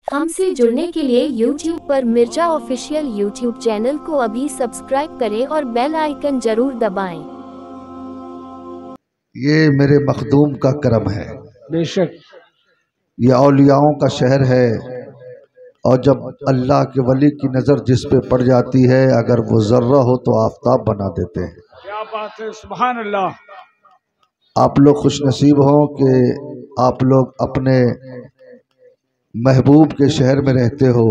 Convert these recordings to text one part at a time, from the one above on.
हमसे जुड़ने के लिए YouTube पर मिर्जा ऑफिशियल YouTube चैनल को अभी सब्सक्राइब करें और बेल आइकन जरूर दबाएं। ये मेरे मखदूम का करम है। बेशक ये औलियाओं का शहर है, और जब अल्लाह के वली की नज़र जिस पे पड़ जाती है, अगर वो जर्रा हो तो आफताब बना देते हैं। क्या बात है, सुभान अल्लाह। आप लोग खुश नसीब हों कि आप लोग अपने महबूब के शहर में रहते हो,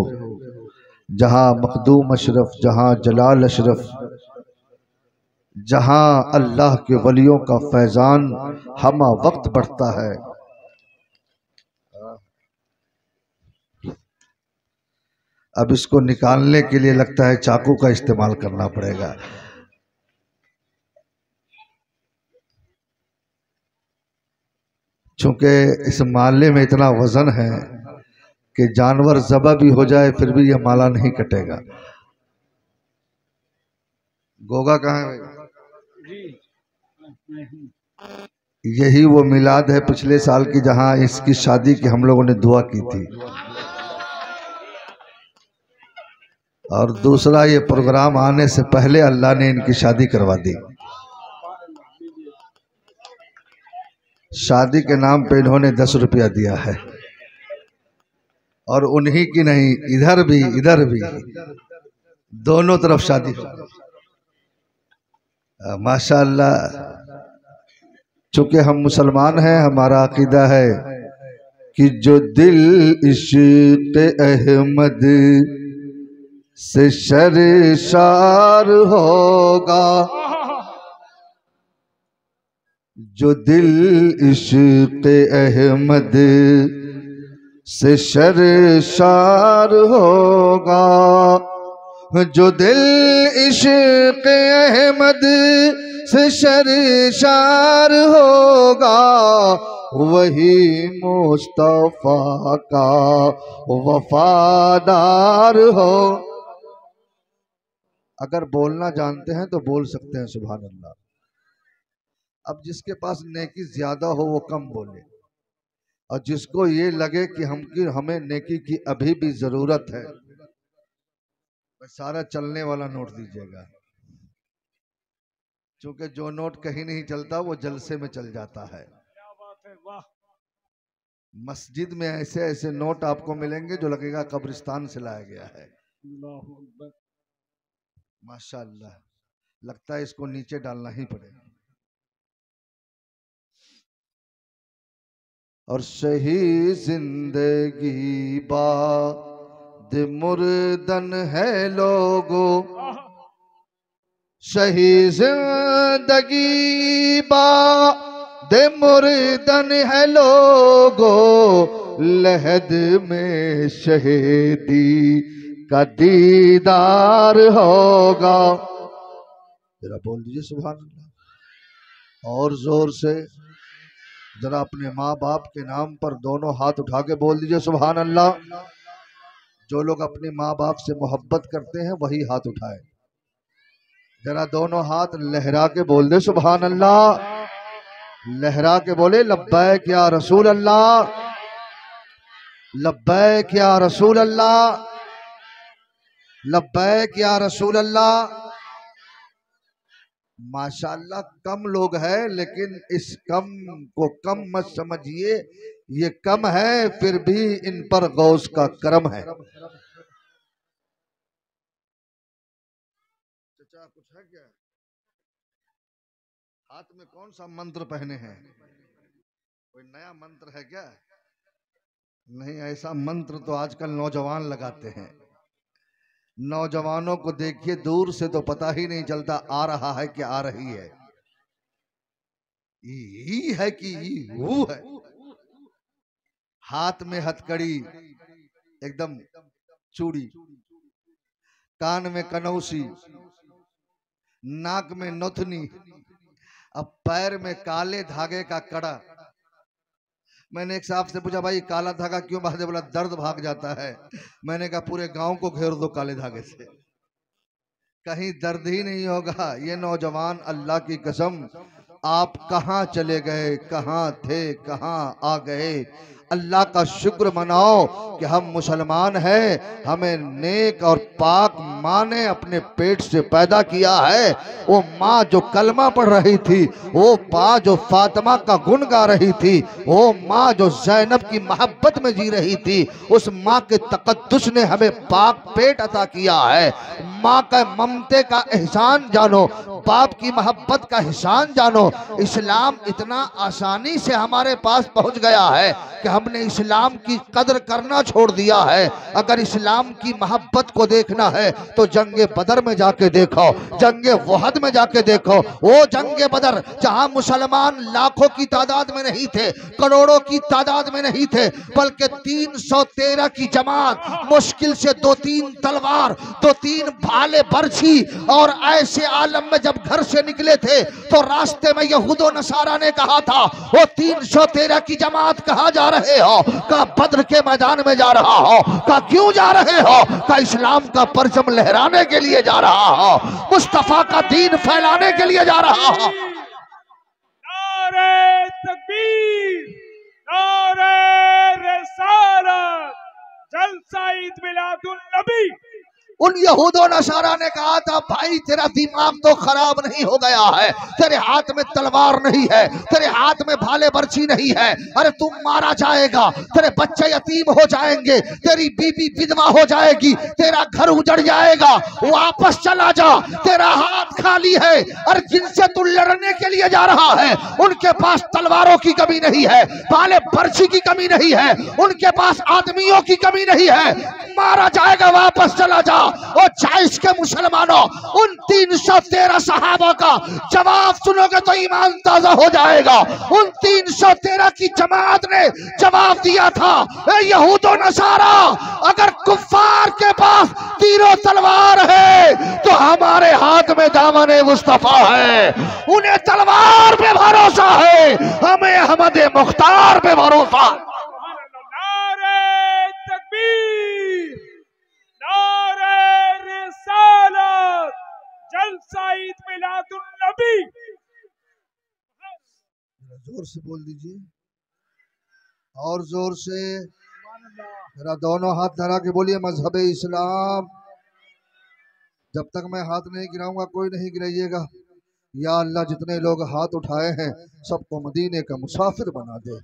जहाँ मखदूम अशरफ, जहाँ जलाल अशरफ, जहाँ अल्लाह के वलियों का फैज़ान हमा वक्त बढ़ता है। अब इसको निकालने के लिए लगता है चाकू का इस्तेमाल करना पड़ेगा। चूंकि इस माले में इतना वजन है कि जानवर ज़बह भी हो जाए फिर भी यह माला नहीं कटेगा। गोगा कहाँ है भाई? यही वो मिलाद है पिछले साल की, जहां इसकी शादी की हम लोगों ने दुआ की थी। और दूसरा, ये प्रोग्राम आने से पहले अल्लाह ने इनकी शादी करवा दी। शादी के नाम पे इन्होंने 10 रुपया दिया है, और उन्हीं की नहीं, इधर भी दोनों तरफ शादी हो। माशाअल्लाह। चूंकि हम मुसलमान हैं, हमारा अकीदा है कि जो दिल इश्क़ अहमद से शर्शार होगा, जो दिल इश्क़ अहमद से शर्शार होगा, जो दिल इश्क़ अहमद से शर्शार होगा, वही मुस्तफ़ा का वफादार हो। अगर बोलना जानते हैं तो बोल सकते हैं सुभान अल्लाह। अब जिसके पास नेकी ज्यादा हो वो कम बोले, और जिसको ये लगे कि हमें नेकी की अभी भी जरूरत है, सारा चलने वाला नोट दीजिएगा। क्योंकि जो नोट कहीं नहीं चलता वो जलसे में चल जाता है। क्या बात है, वाह। मस्जिद में ऐसे ऐसे नोट आपको मिलेंगे जो लगेगा कब्रिस्तान से लाया गया है। माशाअल्लाह, लगता है इसको नीचे डालना ही पड़ेगा। और सही जिंदगी बाद मुर्दन है लोगों, सही जिंदगी बाद मुर्दन है लोगों, लहद में शहीदी का दीदार होगा। जरा बोल दीजिए सुभान अल्लाह, और जोर से। जरा अपने माँ बाप के नाम पर दोनों हाथ उठा के बोल दीजिए सुभान अल्लाह। जो लोग अपने माँ बाप से मोहब्बत करते हैं वही हाथ उठाए। जरा दोनों हाथ लहरा के बोल दे सुभान अल्लाह। लहरा के बोले लब्बैक या रसूल अल्लाह, लब्बैक या रसूल अल्लाह, लब्बैक या रसूल अल्लाह। माशाअल्लाह, कम लोग हैं, लेकिन इस कम को कम मत समझिए, ये कम है फिर भी इन पर गौस का करम है। चचा कुछ है क्या? हाथ में कौन सा मंत्र पहने हैं? कोई नया मंत्र है क्या? नहीं, ऐसा मंत्र तो आजकल नौजवान लगाते हैं। नौजवानों को देखिए दूर से तो पता ही नहीं चलता आ रहा है कि आ रही है, ई है कि वो है। हाथ में हथकड़ी, एकदम चूड़ी, कान में कनौसी, नाक में नथनी, अब पैर में काले धागे का कड़ा। मैंने एक साहब से पूछा, भाई काला धागा क्यों बांधे? बोला दर्द भाग जाता है। मैंने कहा पूरे गांव को घेर दो काले धागे से, कहीं दर्द ही नहीं होगा। ये नौजवान, अल्लाह की कसम, आप कहां चले गए, कहां थे, कहां आ गए। अल्लाह का शुक्र मनाओ कि हम मुसलमान हैं, हमें नेक और पाक माँ ने अपने पेट से पैदा किया है। वो माँ जो कलमा पढ़ रही थी, वो माँ जो फातिमा का गुण गा रही थी, वो माँ जो ज़ैनब की मोहब्बत में जी रही थी, उस माँ के तक़द्दुस ने हमें पाक पेट अता किया है। माँ का ममते का एहसान जानो, बाप की मोहब्बत का एहसान जानो। इस्लाम इतना आसानी से हमारे पास पहुँच गया है कि हमने इस्लाम की कदर करना छोड़ दिया है। अगर इस्लाम की मोहब्बत को देखना है तो जंगे बदर में जाके देखो, जंगे वहद में जाके देखो। वो जंगे बदर जहां मुसलमान लाखों की तादाद में नहीं थे, करोड़ों की तादाद में नहीं थे, बल्कि 313 की जमात, मुश्किल से 2-3 तलवार, 2-3 भाले बरछी, और ऐसे आलम में जब घर से निकले थे तो रास्ते में यहूदो नसारा ने कहा था, वो 313 की जमात कहाँ जा रहे हो? का बद्र के मैदान में जा रहा हो। का क्यों जा रहे हो? का इस्लाम का परचम लहराने के लिए जा रहा हो, मुस्तफा का दीन फैलाने के लिए जा रहा हो। नारे तकबीर, नारे रिसालत, जलसा ईद मिलादुन नबी। उन यहूदो नसारा ने कहा था, भाई तेरा दिमाग तो खराब नहीं हो गया है, तेरे हाथ में तलवार नहीं है, तेरे हाथ में भाले बर्छी नहीं है, अरे तुम मारा जाएगा, तेरे बच्चे यतीम हो जाएंगे, तेरी बीबी विधवा हो जाएगी, तेरा घर उजड़ जाएगा, वापस चला जा, तेरा हाथ खाली है। अरे जिनसे तू लड़ने के लिए जा रहा है उनके पास तलवारों की कमी नहीं है, भाले बर्छी की कमी नहीं है, उनके पास आदमियों की कमी नहीं है, मारा जाएगा, वापस चला जा। और 40 के मुसलमानों, उन 313 सहाबा का जवाब सुनोगे तो ईमान ताजा हो जाएगा। उन 313 की जमात ने जवाब दिया था, यहूदो नसारा, अगर कुफ्फार के पास तीरों तलवार है तो हमारे हाथ में दामन मुस्तफा है। उन्हें तलवार पे भरोसा है, हमें अहमद मुख्तार पे भरोसा। नारे तकबीर, नारे रिसालत, जलसा ईद मिलादुन नबी। जोर से बोल दीजिए, और जोर से, मेरा दोनों हाथ धरा के बोलिए, मजहब इस्लाम। जब तक मैं हाथ नहीं गिराऊंगा कोई नहीं गिराइएगा। या अल्लाह, जितने लोग हाथ उठाए हैं सबको मदीने का मुसाफिर बना दे।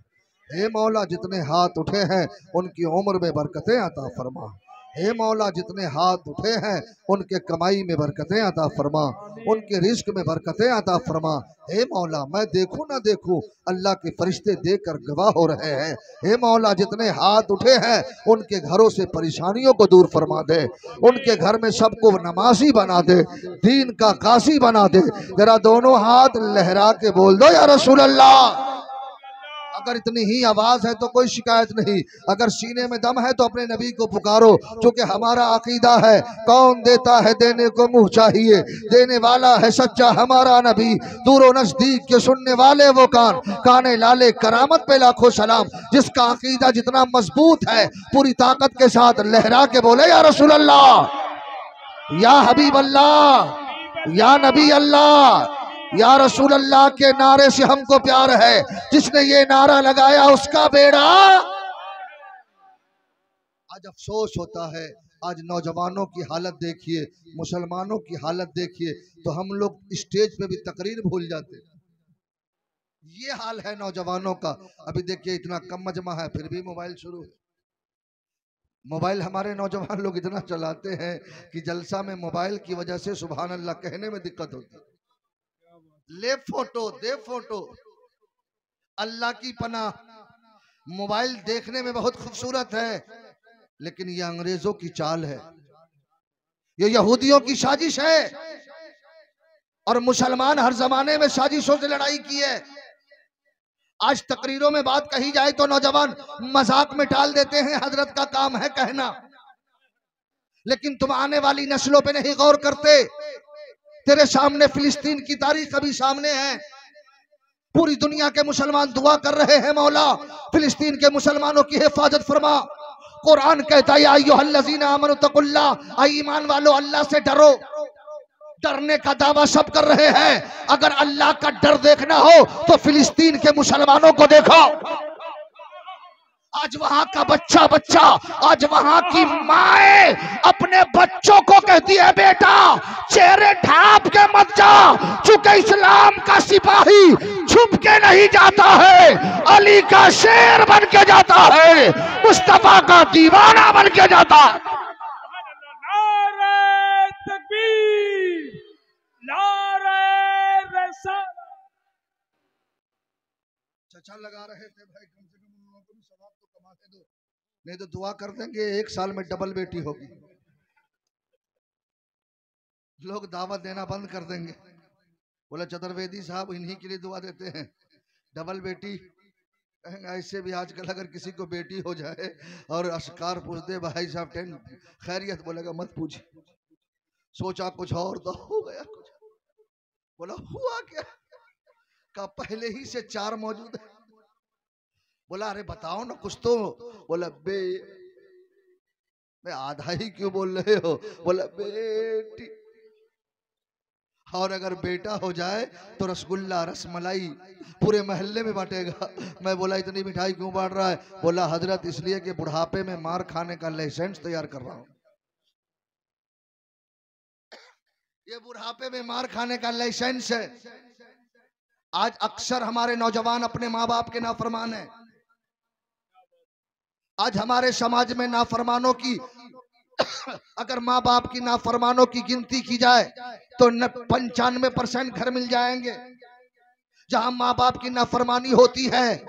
हे मौला, जितने हाथ उठे हैं उनकी उम्र में बरकतें अता फरमा। हे मौला, जितने हाथ उठे हैं उनके कमाई में बरकतें अता फरमा, उनके रिस्क में बरकतें अता फरमा। हे मौला, मैं देखूं ना देखूं, अल्लाह के फरिश्ते देखकर गवाह हो रहे हैं। हे मौला, जितने हाथ उठे हैं उनके घरों से परेशानियों को दूर फरमा दे, उनके घर में सबको नमाजी बना दे, दीन का कासी बना दे। जरा दोनों हाथ लहरा के बोल दो, या रसूल अल्लाह। अगर इतनी ही आवाज है तो कोई शिकायत नहीं, अगर सीने में दम है तो अपने नबी को पुकारो, क्योंकि हमारा अकीदा है, कौन देता है देने को मुंह चाहिए, देने वाला है सच्चा हमारा नबी, दूरो नजदीक के सुनने वाले वो कान, काने लाले करामत पे लाखों सलाम। जिसका अकीदा जितना मजबूत है पूरी ताकत के साथ लहरा के बोले, या रसूल अल्लाह, या हबीब अल्लाह, या नबी अल्लाह। या रसूल अल्लाह के नारे से हमको प्यार है, जिसने ये नारा लगाया उसका बेड़ा। आज अफसोस होता है, आज नौजवानों की हालत देखिए, मुसलमानों की हालत देखिए, तो हम लोग स्टेज पे भी तकरीर भूल जाते। ये हाल है नौजवानों का। अभी देखिए इतना कम मजमा है फिर भी मोबाइल शुरू है। मोबाइल हमारे नौजवान लोग इतना चलाते हैं कि जलसा में मोबाइल की वजह से सुभान अल्लाह कहने में दिक्कत होती है। ले फोटो दे फोटो, अल्लाह की पनाह। मोबाइल देखने में बहुत खूबसूरत है, लेकिन ये अंग्रेजों की चाल है, ये यहूदियों की साजिश है, और मुसलमान हर जमाने में साजिशों से लड़ाई की है। आज तकरीरों में बात कही जाए तो नौजवान मजाक में टाल देते हैं, हजरत का काम है कहना, लेकिन तुम आने वाली नस्लों पे नहीं गौर करते। तेरे सामने फिलिस्तीन की तारीख अभी सामने है, पूरी दुनिया के मुसलमान दुआ कर रहे हैं, मौला फिलिस्तीन के मुसलमानों की हिफाजत फरमा। कुरान कहता है, या अय्युहल्लज़ीना आमनु तक़ुल्लाह, ईमान वालो अल्लाह से डरो। डरने का दावा सब कर रहे हैं, अगर अल्लाह का डर देखना हो तो फिलिस्तीन के मुसलमानों को देखो। आज वहां का बच्चा आज वहां की माए अपने बच्चों को कहती है बेटा चेहरे ढांप के मत जा, चूंकि इस्लाम का सिपाही छुप के नहीं जाता है, अली का शेर बन के जाता है, मुस्तफा का दीवाना बन के जाता है। नारे तकबीर, नारे रिसालत। चचा लगा रहे थे भाई, कम से कम उन लोगों को भी सवाब तो कमाते दो, नहीं तो दुआ कर देंगे 1 साल में डबल बेटी होगी। लोग दावत देना बंद कर देंगे। बोला चतुर्वेदी साहब इन्हीं के लिए दुआ देते हैं, डबल बेटी ऐसे भी आजकल अगर किसी को बेटी हो जाए और अस्कार पूछ दे भाई साहब 10 खैरियत, बोलेगा मत पूछ, सोचा कुछ और तो हो गया कुछ। बोला हुआ क्या? का पहले ही से 4 मौजूद है। बोला अरे बताओ ना कुछ तो। बोला मैं आधा ही क्यों बोल रहे हो? बोला बेटी, और अगर बेटा हो जाए तो रसगुल्ला रसमलाई पूरे मोहल्ले में बांटेगा। मैं बोला इतनी मिठाई क्यों बांट रहा है? बोला हजरत इसलिए कि बुढ़ापे में मार खाने का लाइसेंस तैयार कर रहा हूं। ये बुढ़ापे में मार खाने का लाइसेंस है। आज अक्सर हमारे नौजवान अपने माँ बाप के नाफरमान हैं। आज हमारे समाज में नाफरमानों की अगर माँ बाप की नाफरमानों की गिनती की जाए तो 95% घर मिल जाएंगे जहां माँ बाप की नाफरमानी होती है।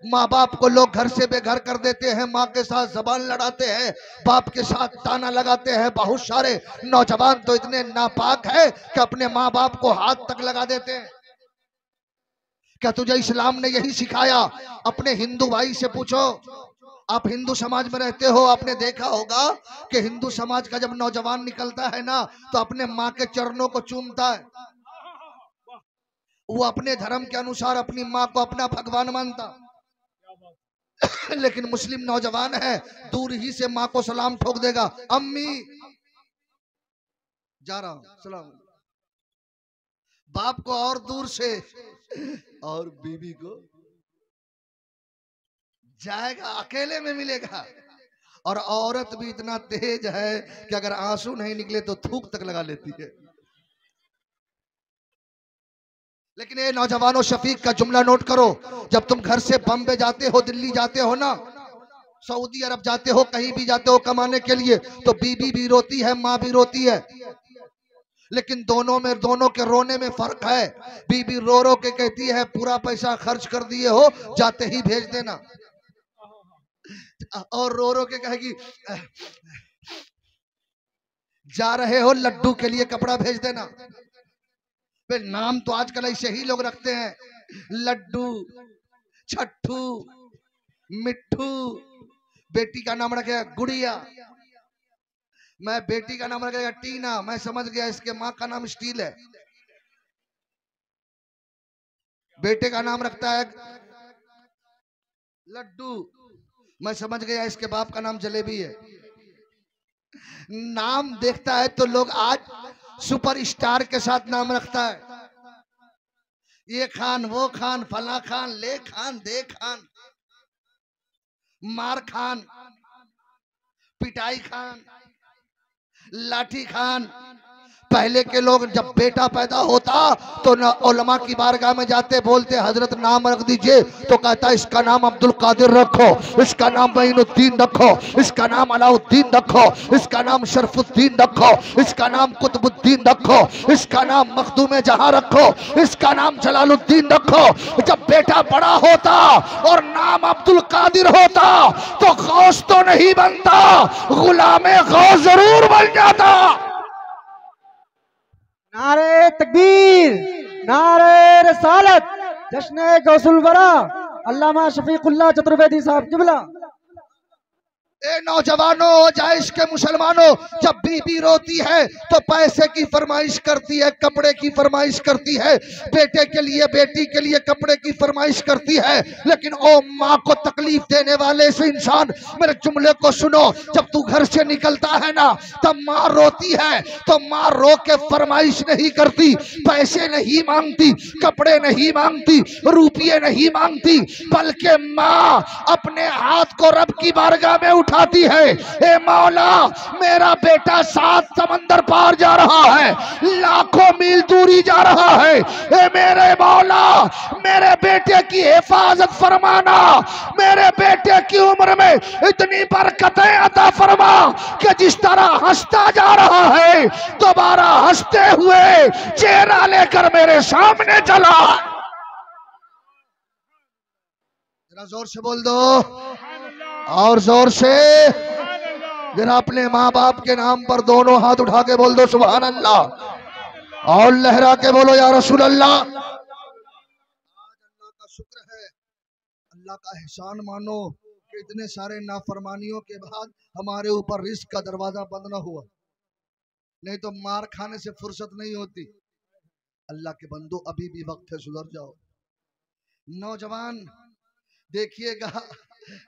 माँ बाप को लोग घर से बेघर कर देते हैं, माँ के साथ जबान लड़ाते हैं, बाप के साथ ताना लगाते हैं। बहुत सारे नौजवान तो इतने नापाक है कि अपने माँ बाप को हाथ तक लगा देते हैं। क्या तुझे इस्लाम ने यही सिखाया? अपने हिंदू भाई से पूछो, आप हिंदू समाज में रहते हो, आपने देखा होगा कि हिंदू समाज का जब नौजवान निकलता है ना तो अपने माँ के चरणों को चूमता है। वो अपने धर्म के अनुसार अपनी माँ को अपना भगवान मानता। लेकिन मुस्लिम नौजवान है, दूर ही से माँ को सलाम ठोक देगा, अम्मी जा रहा हूं सलाम। बाप को और दूर से, और बीवी को जाएगा अकेले में मिलेगा। और औरत भी इतना तेज है कि अगर आंसू नहीं निकले तो थूक तक लगा लेती है। लेकिन ये नौजवानों, शफीक का जुमला नोट करो, जब तुम घर से बम्बे जाते हो, दिल्ली जाते हो ना, सऊदी अरब जाते हो, कहीं भी जाते हो कमाने के लिए, तो बीबी भी रोती है, माँ भी रोती है। लेकिन दोनों के रोने में फर्क है। बीबी रो रो के कहती है पूरा पैसा खर्च कर दिए हो, जाते ही भेज देना। और रो रो के कहेगी जा रहे हो लड्डू के लिए कपड़ा भेज देना। फिर नाम तो आजकल ऐसे ही लोग रखते हैं, लड्डू, छट्टू, मिट्ठू। बेटी का नाम रखेगा गुड़िया, मैं बेटी का नाम रखेगा टीना। मैं समझ गया इसके माँ का नाम स्टील है। बेटे का नाम रखता है लड्डू, मैं समझ गया इसके बाप का नाम जलेबी है। नाम देखता है तो लोग आज सुपर स्टार के साथ नाम रखता है, ये खान, वो खान, फला खान, ले खान, दे खान, मार खान, पिटाई खान, लाठी खान। पहले के लोग जब बेटा पैदा होता तो न उलमा की बारगाह में जाते, बोलते हजरत नाम रख दीजिए, तो कहता इसका नाम अब्दुल कादिर रखो, इसका नाम मईनुद्दीन रखो, इसका नाम अलाउद्दीन रखो, इसका नाम शरफुद्दीन रखो, इसका नाम कुतुबुद्दीन रखो, इसका नाम मखदूम जहां रखो, इसका नाम जलालुद्दीन रखो। जब बेटा बड़ा होता और नाम अब्दुल कादिर होता तो गौस तो नहीं बनता, गुलामे गौस जरूर बन जाता। नारे तकबीर, नारे रिसालत, जश्न गौसुल वरा, अल्लामा शफीकुल्लाह चतुर्वेदी साहब किबला। ए नौजवानों, जायश के मुसलमानों, जब बीबी रोती है तो पैसे की फरमाइश करती है, कपड़े की फरमाइश करती है, बेटे के लिए बेटी के लिए कपड़े की फरमाइश करती है। लेकिन ओ माँ को तकलीफ देने वाले से इंसान, मेरे जुमले को सुनो, जब तू घर से निकलता है ना, तब माँ रोती है तो माँ रो के फरमाइश नहीं करती, पैसे नहीं मांगती, कपड़े नहीं मांगती, रुपये नहीं मांगती, बल्कि माँ अपने हाथ को रब की बारगाह में उठाती है। ए मौला, मेरा बेटा 7 समंदर पार जा रहा है, लाखों मील दूरी जा रहा है, ए मेरे मौला, मेरे बेटे की हिफाजत फरमाना, मेरे बेटे की उम्र में इतनी बरकतें अता फरमा कि जिस तरह हंसता जा रहा है दोबारा हंसते हुए चेहरा लेकर मेरे सामने चला। जरा जोर से बोल दो, और जोर से। जरा अपने माँ बाप के नाम पर दोनों हाथ उठा के बोल दो सुभान अल्लाह, और लहरा के बोलो या रसूल अल्लाह। अल्लाह का शुक्र है, अल्लाह का एहसान मानो कि इतने सारे नाफरमानियों के बाद हमारे ऊपर रिस्क का दरवाजा बंद ना हुआ, नहीं तो मार खाने से फुर्सत नहीं होती। अल्लाह के बंदो, अभी भी वक्त है, सुधर जाओ। नौजवान देखिएगा,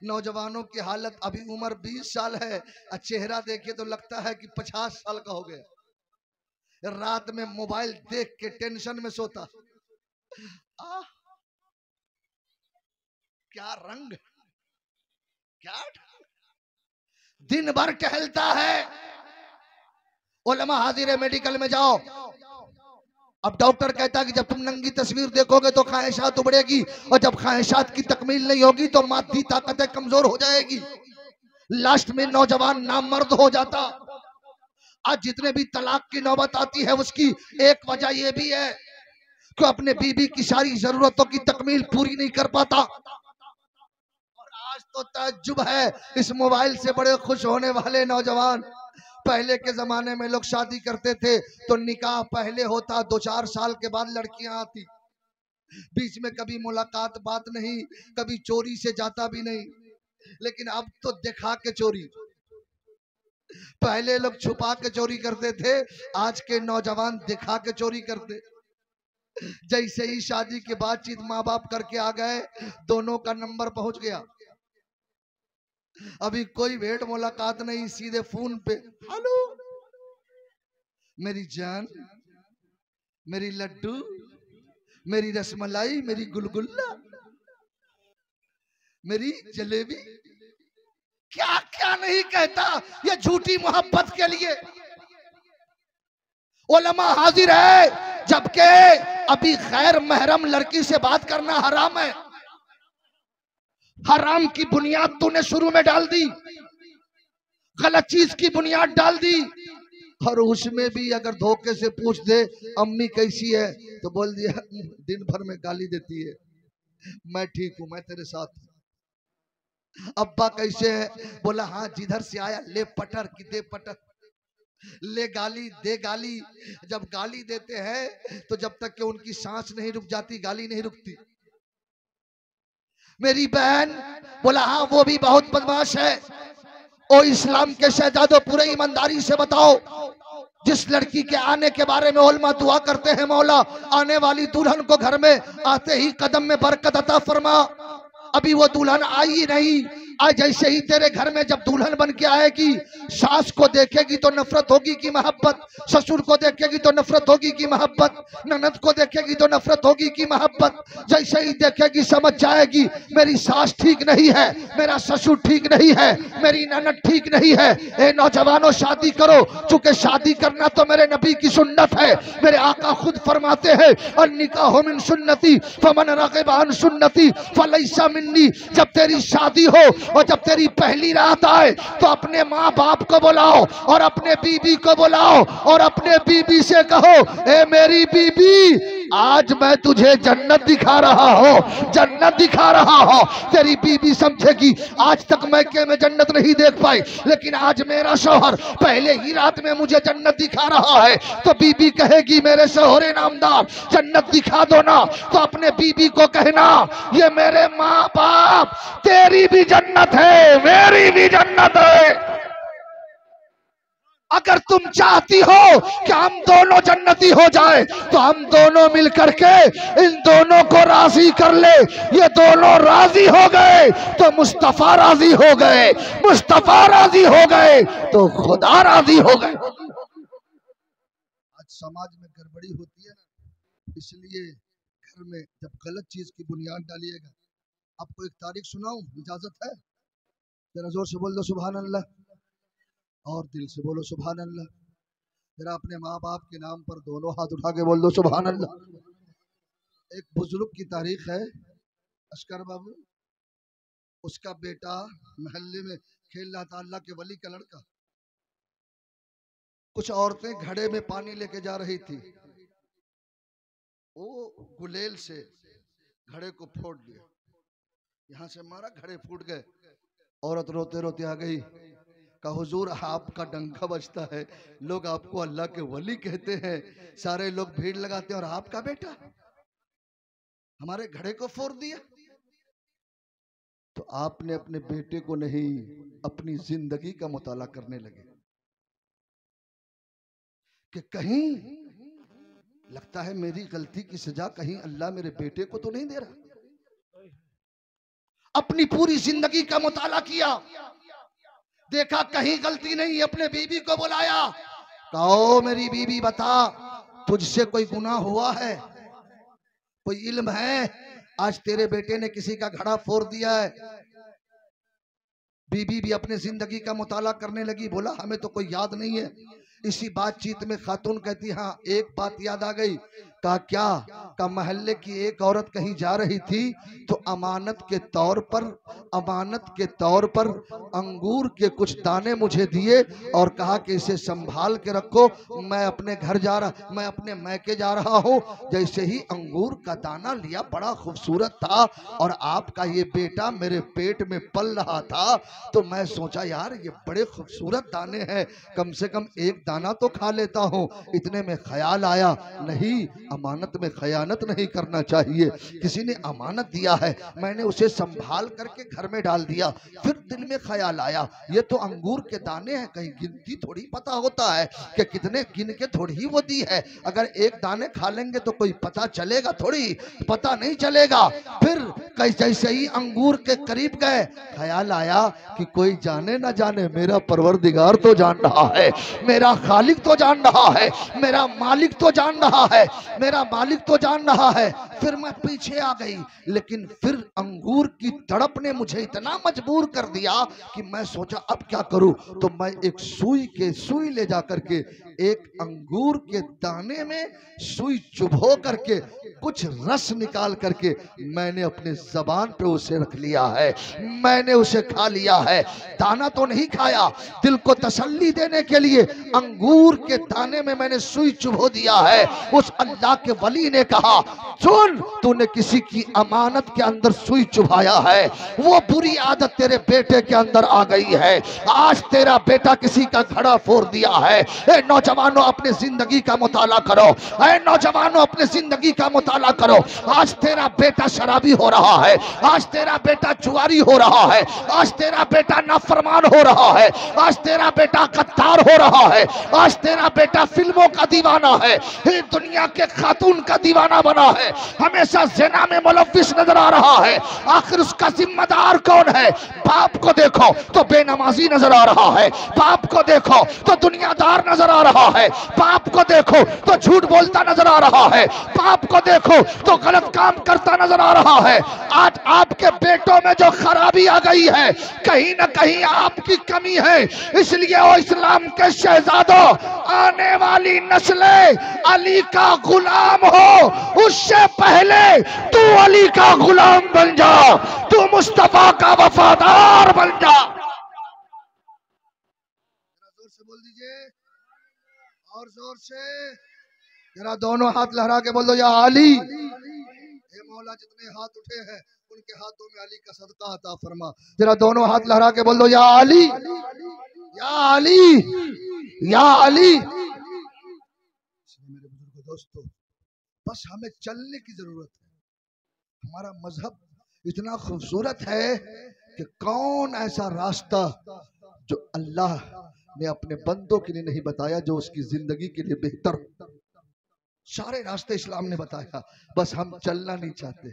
नौजवानों की हालत, अभी उम्र 20 साल है, चेहरा देखिए तो लगता है कि 50 साल का हो गया। रात में मोबाइल देख के टेंशन में सोता। क्या रंग, क्या दिन भर टहलता है। उलमा हाजिर है, मेडिकल में जाओ, अब डॉक्टर कहता है कि जब तुम नंगी तस्वीर देखोगे तो ख्वाहिशात उभरेगी, और जब ख्वाहिशात की तकमील नहीं होगी तो मादी ताकतें कमजोर हो जाएगी। लास्ट में नौजवान नामर्द हो जाता। आज जितने भी तलाक की नौबत आती है उसकी एक वजह यह भी है कि अपने बीबी की सारी जरूरतों की तकमील पूरी नहीं कर पाता। और आज तो ताज्जुब है, इस मोबाइल से बड़े खुश होने वाले नौजवान। पहले के जमाने में लोग शादी करते थे तो निकाह पहले होता, 2-4 साल के बाद लड़कियां आती, बीच में कभी मुलाकात बात नहीं, कभी चोरी से जाता भी नहीं। लेकिन अब तो दिखा के चोरी, पहले लोग छुपा के चोरी करते थे, आज के नौजवान दिखा के चोरी करते। जैसे ही शादी की बातचीत माँ बाप करके आ गए, दोनों का नंबर पहुंच गया, अभी कोई भेंट मुलाकात नहीं, सीधे फोन पे हेलो मेरी जान, मेरी लड्डू, मेरी रसमलाई, मेरी गुलगुल्ला, मेरी जलेबी, क्या क्या नहीं कहता ये झूठी मोहब्बत के लिए। उलमा हाजिर है, जबकि अभी गैर महरम लड़की से बात करना हराम है। हराम की बुनियाद तूने शुरू में डाल दी, गलत चीज की बुनियाद डाल दी, और उसमें भी अगर धोखे से पूछ दे अम्मी कैसी है तो बोल दिया दिन भर में गाली देती है, मैं ठीक हूं, मैं तेरे साथ हूं। अब्बा कैसे है, बोला हाँ जिधर से आया ले पटर की दे पटर, ले गाली दे गाली। जब गाली देते हैं तो जब तक कि उनकी सांस नहीं रुक जाती गाली नहीं रुकती। मेरी बहन बोला हाँ वो भी बहुत बदमाश है। ओ इस्लाम के शहजादों, पूरे ईमानदारी से बताओ, जिस लड़की के आने के बारे में उलमा दुआ करते हैं, मौला आने वाली दुल्हन को घर में आते ही कदम में बरकत अता फरमा, अभी वो दुल्हन आई नहीं, आज जैसे ही तेरे घर में जब दुल्हन बन के आएगी, सास को देखेगी तो नफरत होगी कि मोहब्बत, ससुर को देखेगी तो नफरत होगी कि मोहब्बत, ननद को देखेगी तो नफरत होगी कि मोहब्बत। जैसे ही देखेगी समझ जाएगी मेरी सास ठीक नहीं है, मेरा ससुर ठीक नहीं है, मेरी ननद ठीक नहीं है। ए नौजवानों, शादी करो, चूंकि शादी करना तो मेरे नबी की सुन्नत है। मेरे आका खुद फरमाते हैं और निकाह मिन सुन्नती फमन रग़िब अन सुन्नती फलैसा मिन्नी। जब तेरी शादी हो और जब तेरी पहली रात आए तो अपने माँ बाप को बुलाओ और अपने बीबी को बुलाओ और अपने बीबी से कहो, ए मेरी बीबी आज मैं तुझे जन्नत दिखा रहा हूँ, जन्नत दिखा रहा हूँ। तेरी बीबी समझेगी आज तक मैके में जन्नत नहीं देख पाई, लेकिन आज मेरा शौहर पहले ही रात में मुझे जन्नत दिखा रहा है। तो बीबी कहेगी मेरे शौहरे नामदार जन्नत दिखा दो ना। तो अपने बीबी को कहना ये मेरे माँ बाप, तेरी भी जन्नत है, मेरी भी जन्नत है। अगर तुम चाहती हो कि हम दोनों जन्नती हो जाए तो हम दोनों मिलकर के इन दोनों को राजी कर ले। ये दोनों राजी हो गए तो मुस्तफा राजी हो गए, मुस्तफा राजी हो गए तो खुदा राजी हो गए। आज समाज में गड़बड़ी होती है ना, इसलिए घर में जब गलत चीज की बुनियाद डालिएगा। आपको एक तारीख सुनाऊं, इजाजत है? जरा जोर से बोल दो सुभान अल्लाह, और दिल से बोलो सुभान अल्लाह। जरा अपने माँ बाप के नाम पर दोनों हाथ उठा के बोल दो सुभान अल्लाह। एक बुजुर्ग की तारीख है, अस्कर बाबू, उसका बेटा मोहल्ले में खेल रहा था, अल्लाह के वली का लड़का। कुछ औरतें घड़े में पानी लेके जा रही थी, वो गुलेल से घड़े को फोड़ दिया, यहां से मारा, घड़े फूट गए। औरत रोते रोते आ गई, कहा हुजूर आपका डंका बजता है, लोग आपको अल्लाह के वली कहते हैं, सारे लोग भीड़ लगाते हैं, और आपका बेटा हमारे घड़े को फोड़ दिया। तो आपने अपने बेटे को नहीं, अपनी जिंदगी का मुताला करने लगे कि कहीं लगता है मेरी गलती की सजा कहीं अल्लाह मेरे बेटे को तो नहीं दे रहा। अपनी पूरी जिंदगी का मुताला किया, देखा कहीं गलती नहीं। अपने बीबी को बुलाया, कहो मेरी बीबी बता तुझसे कोई गुनाह हुआ है, कोई इल्म है? आज तेरे बेटे ने किसी का घड़ा फोड़ दिया है। बीबी भी अपने जिंदगी का मुताला करने लगी, बोला हमें तो कोई याद नहीं है। इसी बातचीत में खातून कहती हाँ एक बात याद आ गई। कहा क्या? का महल्ले की एक औरत कहीं जा रही थी तो अमानत के तौर पर अंगूर के कुछ दाने मुझे दिए और कहा कि इसे संभाल के रखो, मैं अपने घर जा रहा, मैं अपने मैके जा रहा हूँ। जैसे ही अंगूर का दाना लिया, बड़ा खूबसूरत था और आपका ये बेटा मेरे पेट में पल रहा था, तो मैं सोचा यार ये बड़े खूबसूरत दाने हैं, कम से कम एक दाना तो खा लेता हूँ। इतने में ख्याल आया नहीं, अमानत में खयानत नहीं करना चाहिए। किसी ने अमानत दिया है, मैंने उसे संभाल करके घर में डाल दिया। फिर दिल में ख्याल आया ये तो अंगूर के दाने हैं, कहीं गिनती थोड़ी पता होता है कि कितने गिन के थोड़ी ही वो दी है। अगर एक दाने खा लेंगे तो कोई पता चलेगा थोड़ी, पता नहीं चलेगा। फिर जैसे ही अंगूर के करीब गए, ख्याल आया कि कोई जाने ना जाने मेरा परवरदिगार तो जान रहा है, मेरा खालिक तो जान रहा है, मेरा मालिक तो जान रहा है, मेरा मालिक तो जान रहा है। फिर मैं पीछे आ गई, लेकिन फिर अंगूर की तड़प ने मुझे इतना मजबूर कर दिया कि मैं सोचा अब क्या करूं। तो मैं एक सुई ले जा करके एक अंगूर के दाने में सुई चुभो करके कुछ रस निकाल करके मैंने अपने जबान पे उसे रख लिया है, मैंने उसे खा लिया है। दाना तो नहीं खाया, दिल को तसल्ली देने के लिए अंगूर के दाने में मैंने सुई चुभो दिया है। उस अल्लाह के वली ने कहा सुन, तूने किसी की अमानत के अंदर सुई चुभाया है, वो बुरी आदत तेरे बेटे के अंदर आ गई है। आज तेरा बेटा किसी का घड़ा फोड़ दिया है। ए नौजवानों अपने जिंदगी का मुताला करो, ए नौजवानों अपने जिंदगी का मुताला करो। आज तेरा बेटा शराबी हो रहा है, आज तेरा बेटा जुआरी हो रहा है, आज तेरा बेटा नाफरमान हो रहा है, आज तेरा बेटा कत्तार हो रहा है, आज तेरा बेटा फिल्मों का दीवाना है, दुनिया के खातून का दीवाना बना है, हमेशा ज़िना में मुलव्विस नजर आ रहा है। आखिर उसका जिम्मेदार कौन है? बाप को देखो तो बेनमाजी नजर आ रहा है, बाप को देखो तो दुनियादार नजर आ रहा है, बाप को देखो तो झूठ बोलता नजर आ रहा है, बाप को देखो तो गलत काम करता नजर आ रहा है। आज आपके बेटों में जो खराबी आ गई है, कहीं ना कहीं आपकी कमी है। इसलिए वो इस्लाम के शहजादों, आने वाली नस्लें अली का गुलाम हो, उससे पहले तू अली का गुलाम बन जा, तू मुस्तफा का वफादार बन जा। जोर से बोल दीजिए, और जोर से। जरा दोनों हाथ लहरा के बोल दो या अली। हे मौला जितने हाथ उठे हैं उनके हाथों में अली का सदका अता फरमा। जरा दोनों हाथ लहरा के बोल दो या अली, या अली, या अली। मेरे बुजुर्ग दोस्तों, बस हमें चलने की जरूरत है। हमारा मजहब इतना खूबसूरत है कि कौन ऐसा रास्ता जो अल्लाह ने अपने बंदों के लिए नहीं बताया जो उसकी जिंदगी के लिए बेहतर। सारे रास्ते इस्लाम ने बताया, बस हम चलना नहीं चाहते।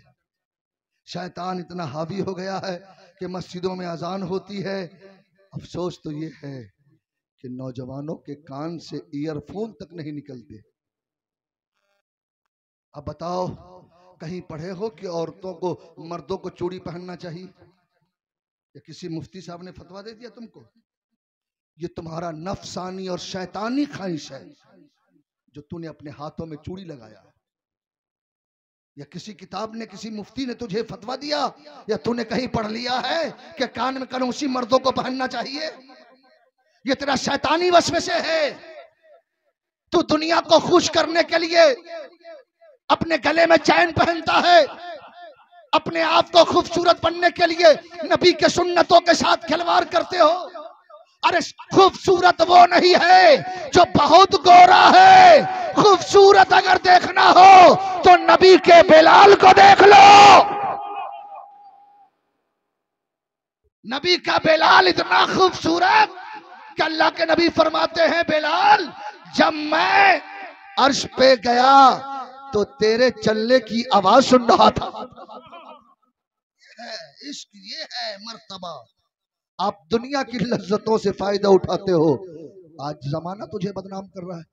शैतान इतना हावी हो गया है कि मस्जिदों में अजान होती है। अफसोस तो ये है कि नौजवानों के कान से ईयरफोन तक नहीं निकलते। अब बताओ, कहीं पढ़े हो कि औरतों को मर्दों को चूड़ी पहनना चाहिए? या किसी मुफ्ती साहब ने फतवा दे दिया तुमको? ये तुम्हारा नफसानी और शैतानी ख्वाहिश है जो तूने अपने हाथों में चूड़ी लगाया है। या किसी किताब ने, किसी मुफ्ती ने तुझे फतवा दिया, या तूने कहीं पढ़ लिया है कि कान में कनौसी मर्दों को पहनना चाहिए? ये तेरा शैतानी वसवसे है। तू दुनिया को खुश करने के लिए अपने गले में चैन पहनता है, अपने आप को खूबसूरत बनने के लिए नबी के सुन्नतों के साथ खिलवाड़ करते हो। अरे खूबसूरत वो नहीं है जो बहुत गोरा है। खूबसूरत अगर देखना हो तो नबी के बिलाल को देख लो। नबी का बिलाल इतना खूबसूरत कि अल्लाह के नबी फरमाते हैं, बिलाल जब मैं अर्श पे गया तो तेरे चलने की आवाज सुन रहा था। इश्क ये है मर्तबा। आप दुनिया की लज्जतों से फायदा उठाते हो। आज जमाना तुझे बदनाम कर रहा है।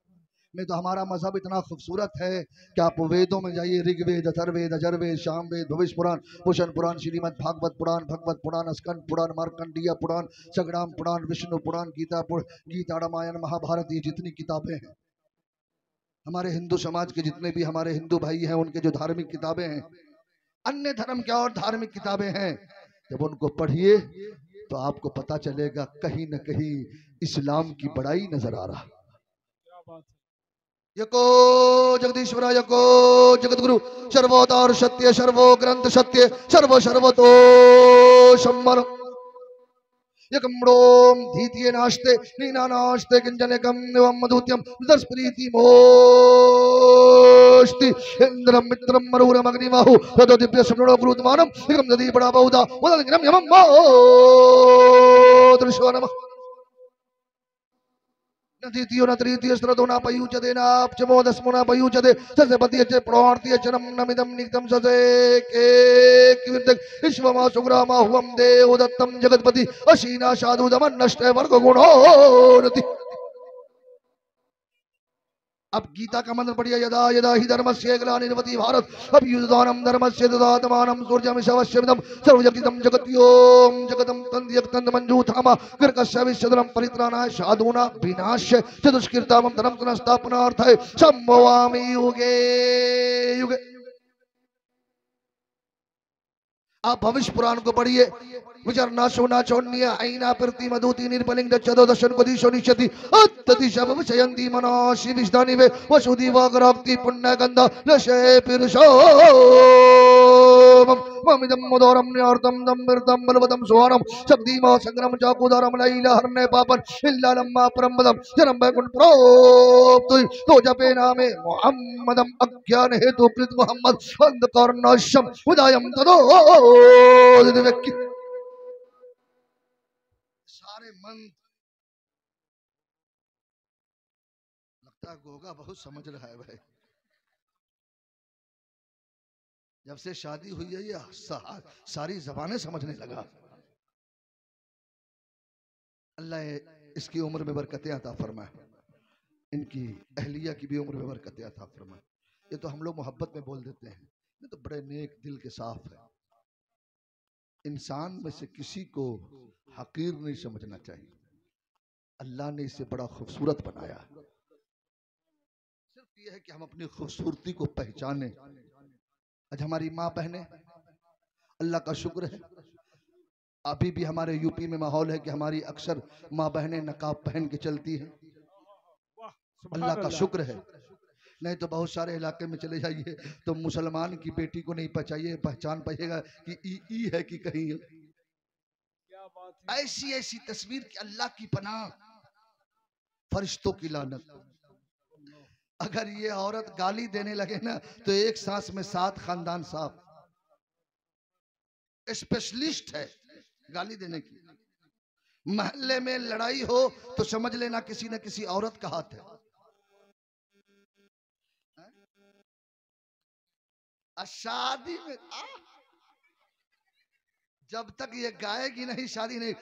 नहीं तो हमारा मजहब इतना खूबसूरत है कि आप वेदों में जाइए, ऋग्वेद, अथर्ववेद, अजरवेद, सामवेद, भविष्य पुराण, भूषण पुराण, श्रीमद् भागवत पुराण, भगवत पुराण, स्कंद पुराण, मार्कंडीय पुराण, संग्राम पुराण, विष्णु पुराण, गीता, रामायण, महाभारत, ये जितनी किताबें हैं हमारे हिंदू समाज के, जितने भी हमारे हिंदू भाई हैं, उनके जो धार्मिक किताबें हैं, अन्य धर्म क्या और धार्मिक किताबें हैं, जब उनको पढ़िए तो आपको पता चलेगा कहीं न कहीं इस्लाम की बड़ाई नजर आ रहा। यको जगदीश्वरा, यको जगतगुरु, सर्वोतार सत्य, सर्वो ग्रंथ सत्य, सर्व सर्वतो सम्मर यकम्रोम धीतिये नास्ते नीना नास्ते किंजनकम एवं मधुत्यम दस्प्रीति मोस्ति इंद्रम मित्रम मरुरम अग्निमाहु ततो दिव्य समणो गुरुतमानम एकम नदी बड़ा बहुधा वदनग्रम यमम मो दृश्यो नमः नदीतियो न त्रितियो स्त्रतो न पयुजते न अपचमो दस्मो न पयुजते ससेपति च प्रार्ति चरम नमिदम निक्तम ससे के कीर्तक विश्वमा सुग्रामा हुवम देव दत्तम जगतपति अशीना साधु दमन नष्ट वर्ग गुणोरति। अब गीता का मंत्र पढ़िए, यदा यदा ही धर्मस्य ग्लानिर्भवति भारत अभ्युत्थानं धर्मस्य तदात्मानं सूर्यमिषवस्यमिदं सर्वजगतिदं जगत्योम जगतं तन्यक्तन्दमञ्जूथामा गर्कस्य विश्वधर्म परित्राणाय साधूनां विनाशाय चतुष्कृतामं धर्म पुनर्स्थापनार्थाय संभवामि युगे युगे। आप भविष्य पुराण को पढ़िए, विचरना सोना चौन्य आईना प्रति मधुति निर्बलिंग दक्षदो दर्शन को दिशो निशति अत्यति शब विषयंती मनाशी विष्दानि वे वसुधि वागराक्ति पुण्य गंधा लशे पिरुषो ममिदम मोदरम न्यार्तम दम्बिरतम बलवतम सुहानम शक्तिमा संग्राम चाकुदारम लैला हरने पापन इल्ला लम्मा परमदम जन्म बैकुंठ प्रोक्तुई तो जपे नामे मुहम्मदम अज्ञान हेतु प्रीत मोहम्मद अंधकार नाशम उदयम तदो व्यक्ति। सारे मंत्र लगता है गोगा बहुत समझ रहा है भाई। जब से शादी हुई है ये सारी जबानें समझने लगा। अल्लाह इसकी उम्र में बरकतें अता फरमाए, इनकी अहलिया की भी उम्र में बरकतें अता फरमाए। ये तो हम लोग मोहब्बत में बोल देते हैं, ये तो बड़े नेक दिल के साफ है। इंसान में से किसी को हकीर नहीं समझना चाहिए। अल्लाह ने इसे बड़ा खूबसूरत बनाया। सिर्फ ये है कि हम अपनी खूबसूरती को पहचाने। आज हमारी माँ बहनें, अल्लाह का शुक्र है, अभी भी हमारे यूपी में माहौल है कि हमारी अक्सर माँ बहनें नकाब पहन के चलती हैं। अल्लाह का शुक्र है। नहीं तो बहुत सारे इलाके में चले जाइए तो मुसलमान की बेटी को नहीं पहचान पाइएगा कि ई है कि कहीं। क्या बात है। ऐसी ऐसी तस्वीर की अल्लाह की पनाह, फरिश्तों की लानत। अगर ये औरत गाली देने लगे ना तो एक सांस में 7 खानदान साफ। स्पेशलिस्ट है गाली देने की। मोहल्ले में लड़ाई हो तो समझ लेना किसी न किसी औरत का हाथ है। शादी में जब तक ये गाएगी नहीं शादी नहीं।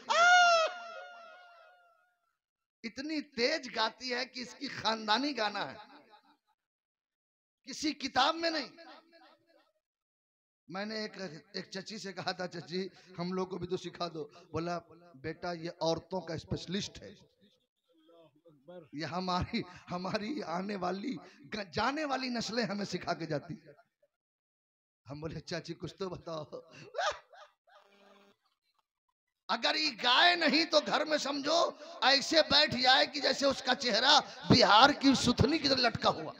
इतनी तेज गाती है कि इसकी खानदानी गाना है, किसी किताब में नहीं। मैंने एक चची से कहा था, चची हम लोग को भी तो सिखा दो। बोला बेटा ये औरतों का स्पेशलिस्ट है, ये हमारी आने वाली जाने वाली नस्लें हमें सिखा के जाती। हम बोले चाची कुछ तो बताओ। अगर ये गाय नहीं तो घर में समझो ऐसे बैठ जाए कि जैसे उसका चेहरा बिहार की सुथनी की तरह लटका हुआ।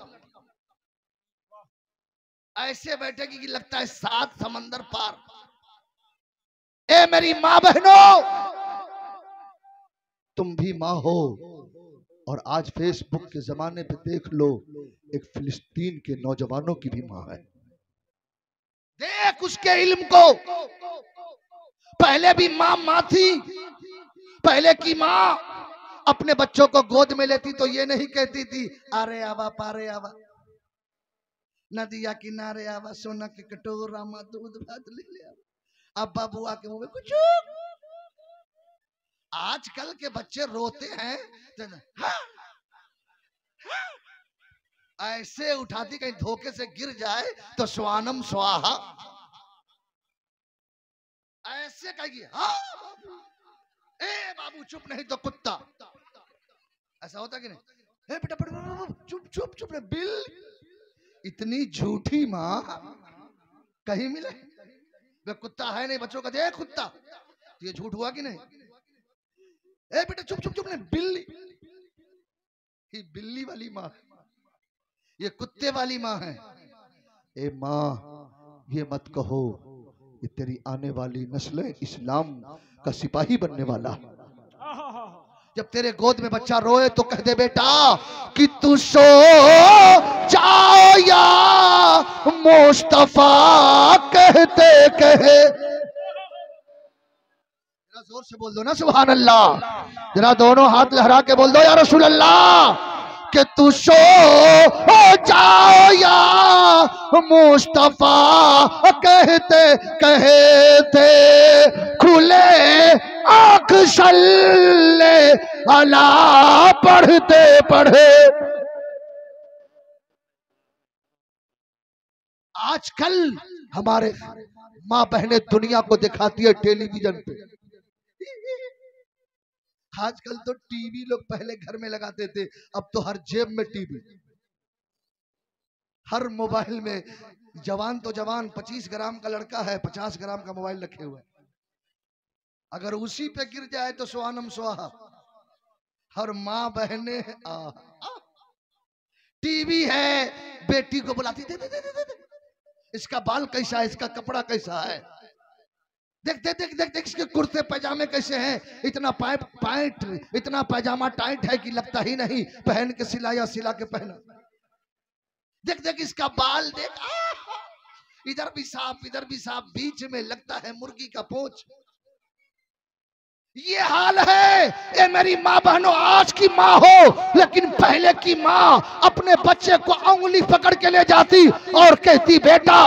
ऐसे बैठेगी कि लगता है 7 समंदर पार। ए मेरी माँ बहनों, तुम भी माँ हो। और आज फेसबुक के जमाने पे देख लो, एक फिलिस्तीन के नौजवानों की भी माँ है। देख उसके इल्म को। पहले भी माँ थी। पहले की माँ अपने बच्चों को गोद में लेती तो ये नहीं कहती थी अरे आवा पारे आवा, नदिया किनारे आवा, सोना के कटोरा में दूध भात ले ले। अब्बा बुआ के मुंह में कुछ। आजकल के बच्चे रोते हैं तो हाँ, हाँ, ऐसे उठाती कहीं धोखे से गिर जाए तो स्वानम स्वाहा। ऐसे कहेगी हाँ ए बाबू चुप नहीं तो कुत्ता। ऐसा होता कि नहीं? ए बेटा चुप चुप चुप बिल। इतनी झूठी माँ कहीं मिले? वे कुत्ता है नहीं, बच्चों का दे कुत्ता। ये झूठ हुआ कि नहीं? ए बेटा चुप चुप चुप नहीं, बिल्ली। ये बिल्ली वाली माँ, ये कुत्ते वाली माँ है। ए माँ ये मत कहो, ये तेरी आने वाली नस्लें इस्लाम का सिपाही बनने वाला। जब तेरे गोद में बच्चा रोए तो कह दे बेटा कि तू सो जाओ या मुस्तफा कहते कहे। जरा जोर से बोल दो ना सुभान अल्लाह। जरा दोनों हाथ लहरा के बोल दो या रसूल अल्लाह। कि तू सो जाओ या मुस्तफा कहते कहते खुले आँख सल्ले अला पढ़ते पढ़े। आजकल हमारे माँ बहनें दुनिया को दिखाती है टेलीविजन पे। आजकल तो टीवी लोग पहले घर में लगाते थे, अब तो हर जेब में टीवी, हर मोबाइल में। जवान तो जवान 25 ग्राम का लड़का है, 50 ग्राम का मोबाइल रखे हुए। अगर उसी पे गिर जाए तो स्वानम स्वाहा। हर माँ बहने टीवी है, बेटी को बुलाती दे, दे, दे, दे, दे। इसका बाल कैसा है, इसका कपड़ा कैसा है, देख देख देख देख देख इसके कुर्ते पैजामे कैसे हैं। इतना पैंट इतना पैजामा टाइट है कि लगता ही नहीं पहन के सिलाया सिला के पहना। देख देख इसका बाल देख, इधर भी सांप इधर भी सांप, बीच में लगता है मुर्गी का पोंछ। ये हाल है। ये मेरी माँ बहनों, आज की माँ हो लेकिन पहले की माँ अपने बच्चे को उंगली पकड़ के ले जाती और कहती बेटा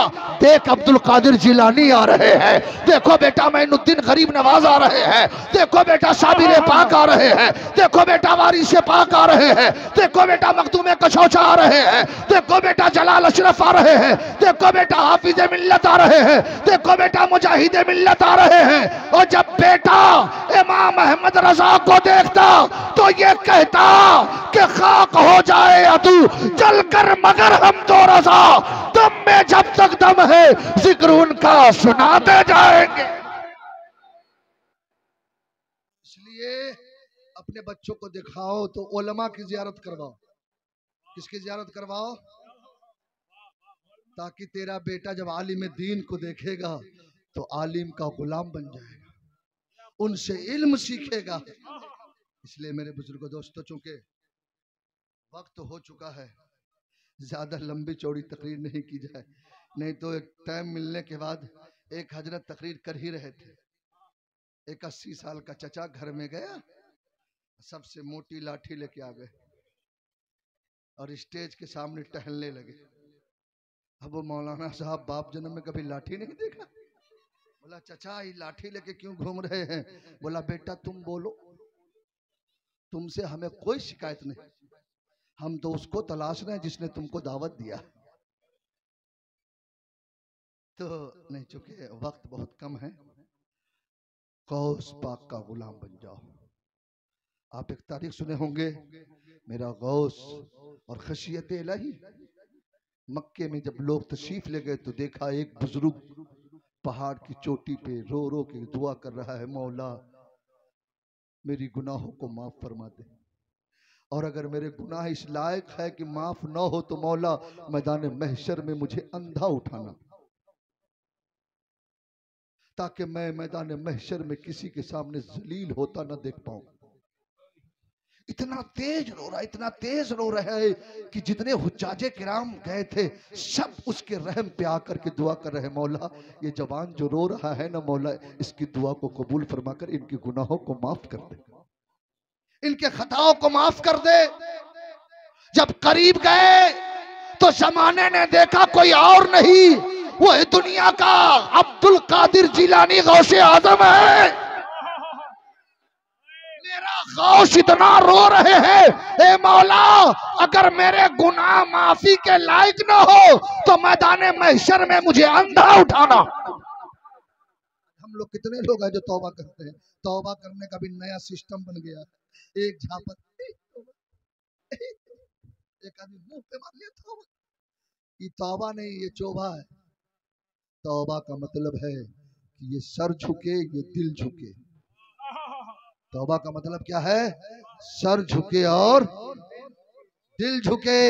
देख अब्दुल कादिर जिलानी आ रहे हैं, देखो बेटा मोइनुद्दीन गरीब नवाज आ रहे हैं, देखो बेटा साबिर पाक आ रहे हैं, देखो बेटा वारिस पाक आ रहे हैं, देखो बेटा मखदूम कशौचा आ रहे हैं, देखो बेटा जलाल अशरफ आ रहे हैं, देखो बेटा हाफिज मिल्लत आ रहे हैं, देखो बेटा मुजाहिद मिल्लत आ रहे हैं। और जब बेटा इमाम अहमद रजा को देखता तो ये कहता कि खाक हो जाए या तू जलकर मगर हम तो रजा, दम में जब तक दम है जिक्र उनका सुनाते जाएंगे। इसलिए अपने बच्चों को दिखाओ तो उलमा की जियारत करवाओ। किसकी जियारत करवाओ? ताकि तेरा बेटा जब आलिम दीन को देखेगा तो आलिम का गुलाम बन जाएगा, उनसे इल्म सीखेगा। इसलिए मेरे बुजुर्गों दोस्तों, चूंकि वक्त हो चुका है, ज्यादा लंबी चौड़ी तकरीर नहीं की जाए, नहीं तो एक टाइम मिलने के बाद एक हजरत तकरीर कर ही रहे थे। एक 80 साल का चचा घर में गया, सबसे मोटी लाठी लेके आ गए और स्टेज के सामने टहलने लगे। अब वो मौलाना साहब बाप जन्म में कभी लाठी नहीं देखा। बोला चचा ये लाठी लेके क्यों घूम रहे हैं? बोला बेटा तुम बोलो, तुमसे हमें कोई शिकायत नहीं, हम तो उसको तलाश रहे हैं जिसने तुमको दावत दिया। तो नहीं, चुके वक्त बहुत कम है, गौस पाक का गुलाम बन जाओ। आप एक तारीख सुने होंगे, मेरा गौस और खशियत इलाही। मक्के में जब लोग तशरीफ ले गए तो देखा एक बुजुर्ग पहाड़ की चोटी पे रो रो के दुआ कर रहा है, मौला मेरी गुनाहों को माफ फरमा दे, और अगर मेरे गुनाह इस लायक है कि माफ ना हो तो मौला मैदान महशर में मुझे अंधा उठाना, ताकि मैं मैदान महशर में किसी के सामने जलील होता ना देख पाऊं। इतना तेज रो रहा है, इतना तेज रो रहा है कि जितने हुज्जाजे किराम गए थे सब उसके रहम पे आकर के दुआ कर रहे, मौला ये जवान जो रो रहा है ना मौला, इसकी दुआ को कबूल फरमाकर इनके गुनाहों को माफ कर दे, इनके खताओं को माफ कर दे। जब करीब गए तो जमाने ने देखा कोई और नहीं, वो दुनिया का अब्दुल कादिर जिलानी गौसे आजम है। मेरा गौस इतना रो रहे हैं, ए मौला अगर मेरे गुनाह माफी के लायक ना हो तो मैदान महशर में मुझे अंधा उठाना। हम लोग कितने लोग हैं जो तौबा करते हैं? तौबा करने का भी नया सिस्टम बन गया। एक झापट, एक आदमी मुंह पे मार लिया तौबा। ये तौबा नहीं, ये चोभा है। तौबा का मतलब है कि ये सर झुके, ये दिल झुके। तौबा का मतलब क्या है? सर झुके और दिल झुके।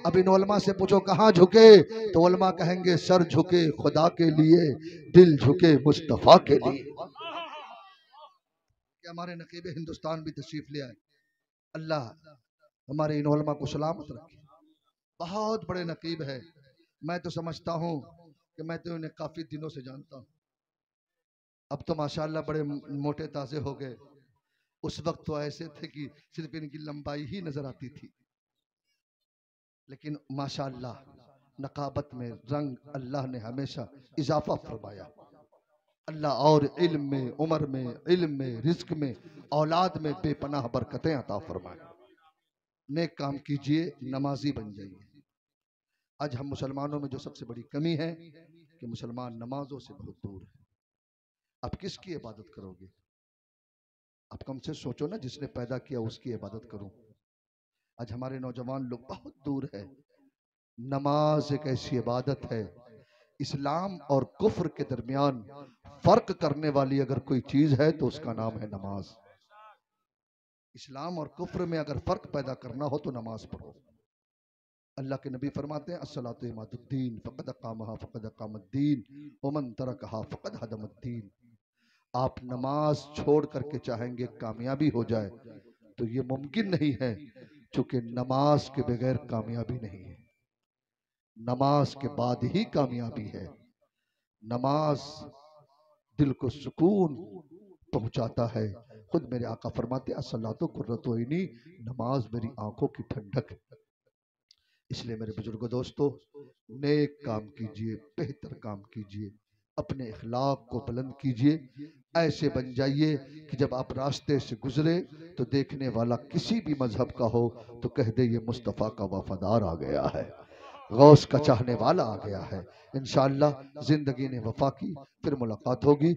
अब इन उलमा से पूछो कहाँ झुके, तो उलमा कहेंगे सर झुके खुदा के लिए, दिल झुके मुस्तफा के लिए। कि हमारे नकीबे हिंदुस्तान भी तशरीफ ले आए, अल्लाह हमारे इन उलमा को सलामत रखे। बहुत बड़े नकीब है, मैं तो समझता हूँ कि मैं तो इन्हें काफी दिनों से जानता हूँ। अब तो माशाल्लाह बड़े मोटे ताजे हो गए, उस वक्त तो ऐसे थे कि सिर्फ इनकी लंबाई ही नजर आती थी। लेकिन माशाल्लाह नकाबत में रंग अल्लाह ने हमेशा इजाफा फरमाया। अल्लाह और इल्म में, उम्र में, इल्म में, रिज्क में, औलाद में बेपनाह बरकतें अता फरमाए। नेक काम कीजिए, नमाजी बन जाइए। आज हम मुसलमानों में जो सबसे बड़ी कमी है कि मुसलमान नमाजों से बहुत दूर है। आप किसकी इबादत करोगे? आप कम से सोचो ना, जिसने पैदा किया उसकी इबादत करूं। आज हमारे नौजवान लोग बहुत दूर है। नमाज एक ऐसी इबादत है, इस्लाम और कुफ्र के दरमियान फर्क करने वाली अगर कोई चीज है तो उसका नाम है नमाज। इस्लाम और कुफ्र में अगर फर्क पैदा करना हो तो नमाज पढ़ो। अल्लाह के नबी फरमाते हैं अस्सलातु इमादुद्दीन फ़क़द अक़ामहा फ़क़द अक़ामद्दीन वमन तरकहा फ़क़द हदमद्दीन। आप नमाज छोड़ करके चाहेंगे कामयाबी हो जाए तो ये मुमकिन नहीं है, क्योंकि नमाज के बगैर कामयाबी नहीं है, नमाज के बाद ही कामयाबी है। नमाज दिल को सुकून पहुंचाता है। खुद मेरे आका फरमाते अस्सलातु कुर्रतु ऐनी, नमाज मेरी आंखों की ठंडक है। इसलिए मेरे बुजुर्गों दोस्तों, नेक काम कीजिए, बेहतर काम कीजिए, अपने इखलाक को बुलंद कीजिए। ऐसे बन जाइए कि जब आप रास्ते से गुजरे तो देखने वाला किसी भी मजहब का हो तो कह दे ये मुस्तफ़ा का वफादार आ गया है, गौस का चाहने वाला आ गया है। इंशाअल्लाह जिंदगी ने वफा की, फिर मुलाकात होगी।